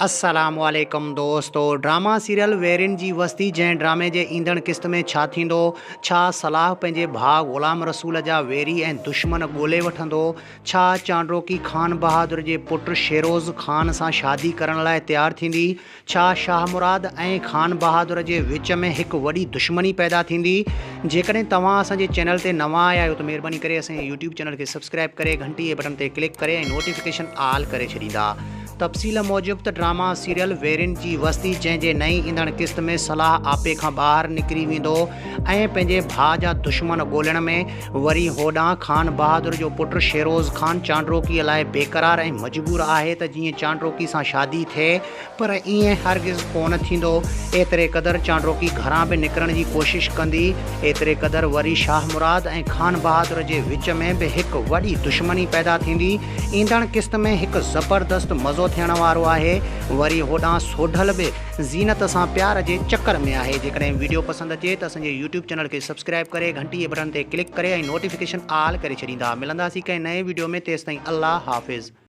अस्सलामुअलैकुम दोस्तों। Drama serial वेरिन जी वस्ती जैं ड्रामे जे ईंदड़ क़िस्त में छा थींदो? छा सलाह पंहिंजे भाउ ग़ुलाम रसूल जा वेरी ऐं दुश्मन ॻोल्हे वठंदो? छा चांडोकी खान बहादुर जे पुटु शेरोज़ ख़ान सां शादी करण लाइ तयारु थींदी? छा शाह मुराद ऐं खान बहादुर जे विच में हिकु वॾी दुश्मनी पैदा थींदी? जेकॾहिं तव्हां असांजे चैनल ते नवां आया आहियो त महिरबानी करे असांजे यूट्यूब चैनल खे सब्सक्राइब करे घंटी जे बटन ते क्लिक करे ऐं नोटिफिकेशन ऑल करे छॾींदा। तफ़सील मूजिबि त ड्रामा सीरियल वेरिन जी वस्ती जंहिंजे नई ईंदड़ क़िस्त में सलाह आपे खां ॿाहिरि निकिरी वेंदो ऐं पंहिंजे भाउ जा दुश्मन ॻोल्हण में वरी होॾां खान बहादुर जो पुटु शेरोज़ ख़ान चांडोकीअ लाइ बेक़रार ऐं मजबूर आहे त जीअं चांडोकी सां शादी थिए, पर ईअं हरगिज़ कोन थींदो। एतिरे क़दुरु चांडोकी घरां बि निकिरण जी कोशिशि कंदी, एतिरे क़दुरु वरी शाह मुराद ऐं खान बहादुर जे विच में बि हिकु वॾी दुश्मनी पैदा थींदी। ईंदड़ क़िस्त में हिकु ज़बरदस्त मज़ो थियण वारो आहे। वरी होॾां सोढल बि ज़ीनत सां प्यार जे चक्कर में आहे। जेकॾहिं वीडियो पसंदि अचे त असांजे यूट्यूब चैनल खे सब्सक्राइब करे घंटी जे बटन ते क्लिक करे ऐं नोटिफिकेशन ऑल करे छॾींदा। मिलंदासीं कंहिं नए वीडियो में। तेसिताईं अल्लाह हाफ़िज़।